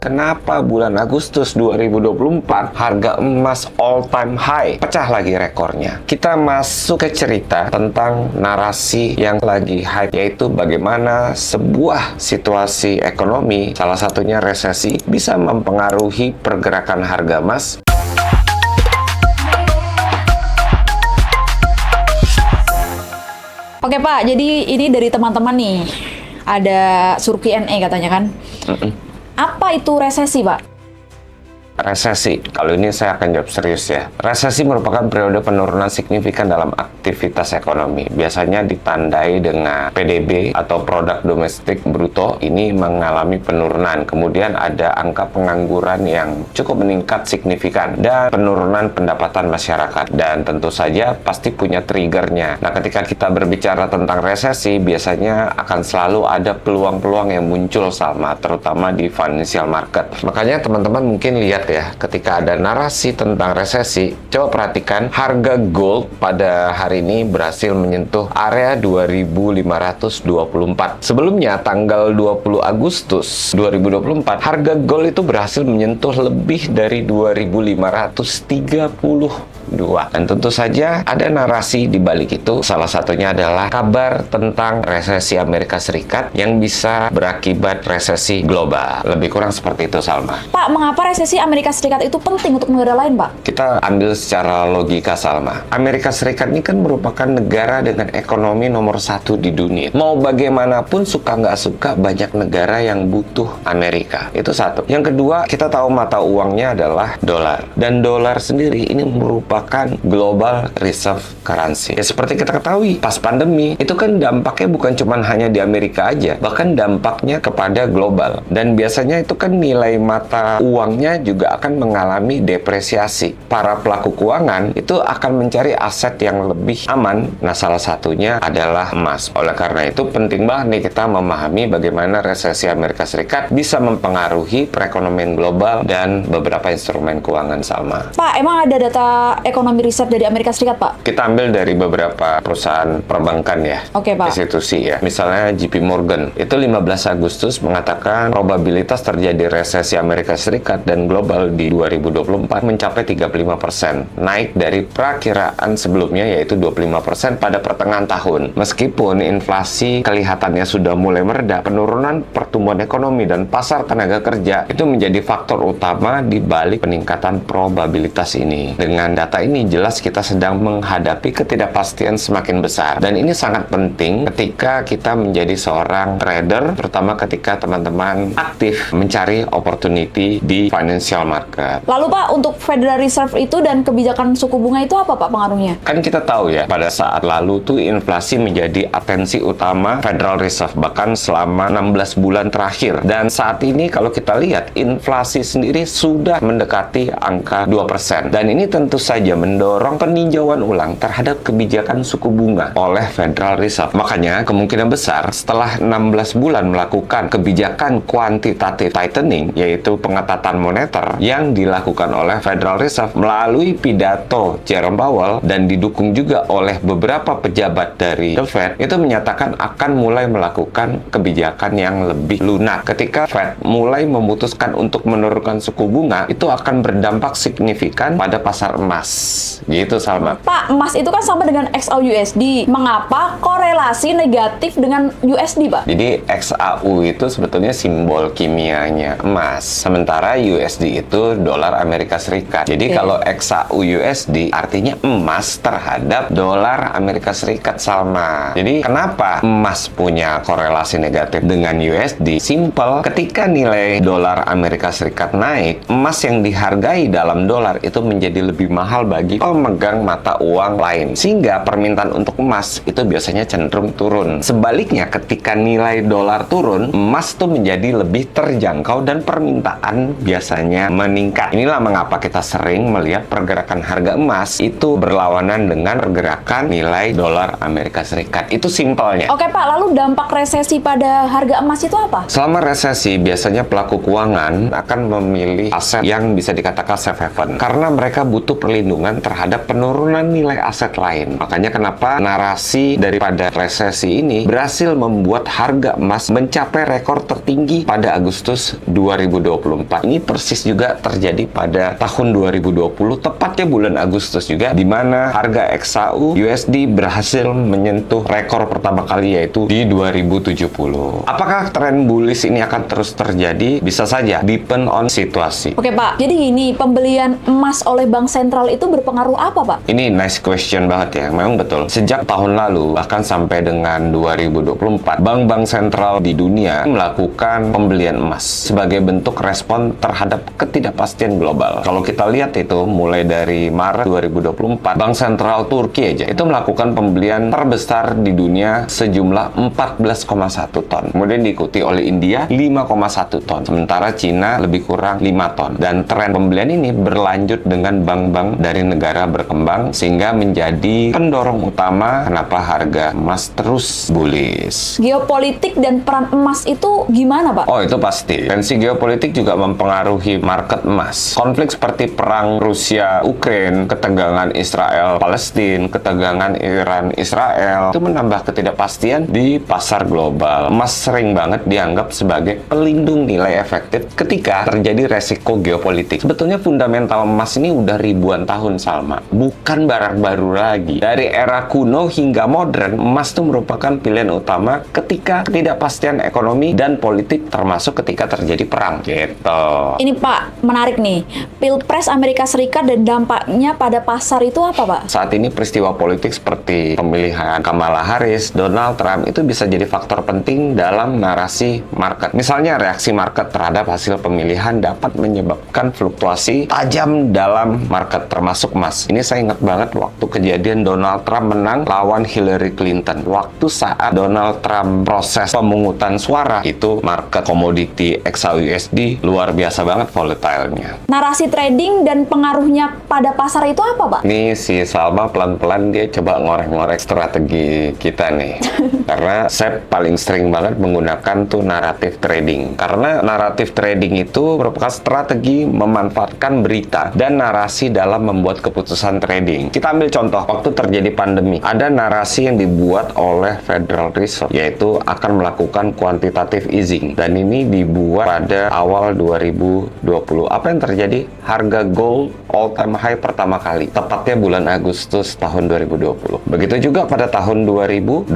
Kenapa bulan Agustus 2024 harga emas all time high? Pecah lagi rekornya. Kita masuk ke cerita tentang narasi yang lagi hype, yaitu bagaimana sebuah situasi ekonomi, salah satunya resesi, bisa mempengaruhi pergerakan harga emas. Oke Pak, jadi ini dari teman-teman nih, ada suruh Q&A katanya kan. Apa itu resesi Pak? Resesi, kalau ini saya akan jawab serius ya. Resesi merupakan periode penurunan signifikan dalam aktivitas ekonomi. Biasanya ditandai dengan PDB atau produk domestik bruto ini mengalami penurunan. Kemudian ada angka pengangguran yang cukup meningkat signifikan dan penurunan pendapatan masyarakat. Dan tentu saja pasti punya triggernya. Nah, ketika kita berbicara tentang resesi, biasanya akan selalu ada peluang-peluang yang muncul, Salma, terutama di financial market. Makanya teman-teman mungkin lihat ya, ketika ada narasi tentang resesi, coba perhatikan harga gold pada hari ini berhasil menyentuh area 2524. Sebelumnya tanggal 20 Agustus 2024, harga gold itu berhasil menyentuh lebih dari 2532. Dan tentu saja ada narasi di balik itu. Salah satunya adalah kabar tentang resesi Amerika Serikat yang bisa berakibat resesi global. Lebih kurang seperti itu, Salma. Pak, mengapa resesi Amerika Serikat itu penting untuk negara lain, Pak? Kita ambil secara logika, Salma. Amerika Serikat ini kan merupakan negara dengan ekonomi nomor 1 di dunia. Mau bagaimanapun, suka nggak suka, banyak negara yang butuh Amerika. Itu satu. Yang kedua, kita tahu mata uangnya adalah dolar. Dan dolar sendiri ini merupakan global reserve currency. Ya, seperti kita ketahui, pas pandemi, itu kan dampaknya bukan cuma hanya di Amerika aja, bahkan dampaknya kepada global. Dan biasanya itu kan nilai mata uangnya juga akan mengalami depresiasi. Para pelaku keuangan itu akan mencari aset yang lebih aman. Nah, salah satunya adalah emas. Oleh karena itu, penting banget nih kita memahami bagaimana resesi Amerika Serikat bisa mempengaruhi perekonomian global dan beberapa instrumen keuangan, Salma. Pak, emang ada data ekonomi riset dari Amerika Serikat, Pak? Kita ambil dari beberapa perusahaan perbankan ya. Oke, Pak. Institusi ya. Misalnya JP Morgan. Itu 15 Agustus mengatakan probabilitas terjadi resesi Amerika Serikat dan global di 2024 mencapai 35%. Naik dari perakiraan sebelumnya yaitu 25% pada pertengahan tahun. Meskipun inflasi kelihatannya sudah mulai mereda, penurunan pertumbuhan ekonomi dan pasar tenaga kerja itu menjadi faktor utama di balik peningkatan probabilitas ini. Dengan data ini jelas kita sedang menghadapi ketidakpastian semakin besar. Dan ini sangat penting ketika kita menjadi seorang trader, terutama ketika teman-teman aktif mencari opportunity di financial market. Lalu Pak, untuk Federal Reserve itu dan kebijakan suku bunga itu apa Pak pengaruhnya? Kan kita tahu ya, pada saat lalu tuh inflasi menjadi atensi utama Federal Reserve, bahkan selama 16 bulan terakhir. Dan saat ini kalau kita lihat, inflasi sendiri sudah mendekati angka 2%. Dan ini tentu saja mendorong peninjauan ulang terhadap kebijakan suku bunga oleh Federal Reserve. Makanya kemungkinan besar setelah 16 bulan melakukan kebijakan quantitative tightening, yaitu pengetatan moneter yang dilakukan oleh Federal Reserve melalui pidato Jerome Powell dan didukung juga oleh beberapa pejabat dari The Fed, itu menyatakan akan mulai melakukan kebijakan yang lebih lunak. Ketika Fed mulai memutuskan untuk menurunkan suku bunga, itu akan berdampak signifikan pada pasar emas. Gitu, Salma. Pak, emas itu kan sama dengan XAUUSD. Mengapa korelasi negatif dengan USD, Pak? Jadi XAU itu sebetulnya simbol kimianya emas. Sementara USD itu dolar Amerika Serikat. Jadi kalau XAU USD artinya emas terhadap dolar Amerika Serikat, Salma. Jadi kenapa emas punya korelasi negatif dengan USD? Simple. Ketika nilai dolar Amerika Serikat naik, emas yang dihargai dalam dolar itu menjadi lebih mahal bagi pemegang mata uang lain, sehingga permintaan untuk emas itu biasanya cenderung turun. Sebaliknya, ketika nilai dolar turun, emas tuh menjadi lebih terjangkau dan permintaan biasanya meningkat. Inilah mengapa kita sering melihat pergerakan harga emas itu berlawanan dengan pergerakan nilai dolar Amerika Serikat. Itu simpelnya. Oke Pak, lalu dampak resesi pada harga emas itu apa? Selama resesi, biasanya pelaku keuangan akan memilih aset yang bisa dikatakan safe haven. Karena mereka butuh perlindungan terhadap penurunan nilai aset lain. Makanya kenapa narasi daripada resesi ini berhasil membuat harga emas mencapai rekor tertinggi pada Agustus 2024. Ini persis juga terjadi pada tahun 2020, tepatnya bulan Agustus juga, di mana harga XAU USD berhasil menyentuh rekor pertama kali, yaitu di 2070. Apakah tren bullish ini akan terus terjadi? Bisa saja, depend on situasi. Oke Pak, jadi gini, pembelian emas oleh bank sentral itu berpengaruh apa Pak? Ini nice question banget ya, memang betul. Sejak tahun lalu, bahkan sampai dengan 2024, bank-bank sentral di dunia melakukan pembelian emas sebagai bentuk respon terhadap ketidakpastian global. Kalau kita lihat itu, mulai dari Maret 2024, Bank Sentral Turki aja itu melakukan pembelian terbesar di dunia sejumlah 14,1 ton. Kemudian diikuti oleh India 5,1 ton. Sementara Cina lebih kurang 5 ton. Dan tren pembelian ini berlanjut dengan bank-bank dari negara berkembang sehingga menjadi pendorong utama kenapa harga emas terus bullish. Geopolitik dan peran emas itu gimana Pak? Oh, itu pasti. Tensi geopolitik juga mempengaruhi market emas. Konflik seperti perang Rusia-Ukraine, ketegangan Israel-Palestina, ketegangan Iran-Israel, itu menambah ketidakpastian di pasar global. Emas sering banget dianggap sebagai pelindung nilai efektif ketika terjadi resiko geopolitik. Sebetulnya fundamental emas ini udah ribuan tahun, Salma. Bukan barang baru lagi. Dari era kuno hingga modern, emas itu merupakan pilihan utama ketika ketidakpastian ekonomi dan politik, termasuk ketika terjadi perang. Gitu. Ini Pak, menarik nih. Pilpres Amerika Serikat dan dampaknya pada pasar itu apa Pak? Saat ini peristiwa politik seperti pemilihan Kamala Harris, Donald Trump itu bisa jadi faktor penting dalam narasi market. Misalnya reaksi market terhadap hasil pemilihan dapat menyebabkan fluktuasi tajam dalam market, termasuk emas. Ini saya ingat banget waktu kejadian Donald Trump menang lawan Hillary Clinton. Waktu saat Donald Trump proses pemungutan suara, itu market komoditi XAUUSD luar biasa banget volatile-nya. Narasi trading dan pengaruhnya pada pasar itu apa Pak? Ini si Salma pelan-pelan dia coba ngorek-ngorek strategi kita nih. Karena saya paling sering banget menggunakan tuh naratif trading. Karena naratif trading itu merupakan strategi memanfaatkan berita dan narasi dalam membuat keputusan trading. Kita ambil contoh, waktu terjadi pandemi, ada narasi yang dibuat oleh Federal Reserve, yaitu akan melakukan quantitative easing. Dan ini dibuat pada awal 2020. Apa yang terjadi? Harga gold all time high pertama kali, tepatnya bulan Agustus tahun 2020. Begitu juga pada tahun 2024.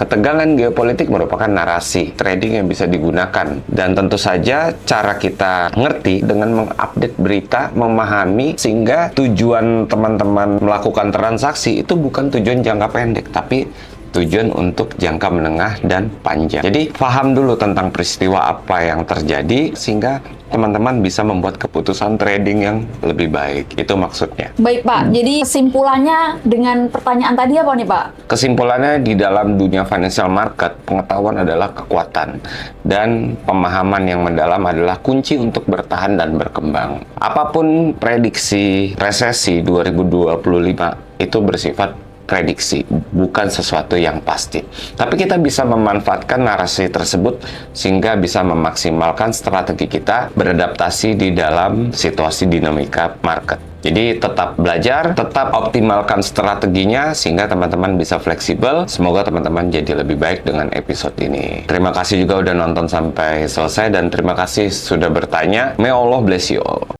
Ketegangan geopolitik merupakan narasi trading yang bisa digunakan. Dan tentu saja cara kita ngerti dengan mengupdate berita, memahami, sehingga tujuan teman-teman melakukan transaksi itu bukan tujuan jangka pendek, tapi tujuan untuk jangka menengah dan panjang. Jadi, paham dulu tentang peristiwa apa yang terjadi, sehingga teman-teman bisa membuat keputusan trading yang lebih baik. Itu maksudnya. Baik Pak, jadi kesimpulannya dengan pertanyaan tadi apa nih Pak? Kesimpulannya, di dalam dunia financial market, pengetahuan adalah kekuatan. Dan pemahaman yang mendalam adalah kunci untuk bertahan dan berkembang. Apapun prediksi resesi 2025 itu bersifat prediksi, bukan sesuatu yang pasti. Tapi kita bisa memanfaatkan narasi tersebut sehingga bisa memaksimalkan strategi kita beradaptasi di dalam situasi dinamika market. Jadi tetap belajar, tetap optimalkan strateginya sehingga teman-teman bisa fleksibel. Semoga teman-teman jadi lebih baik dengan episode ini. Terima kasih juga udah nonton sampai selesai dan terima kasih sudah bertanya. May Allah bless you all.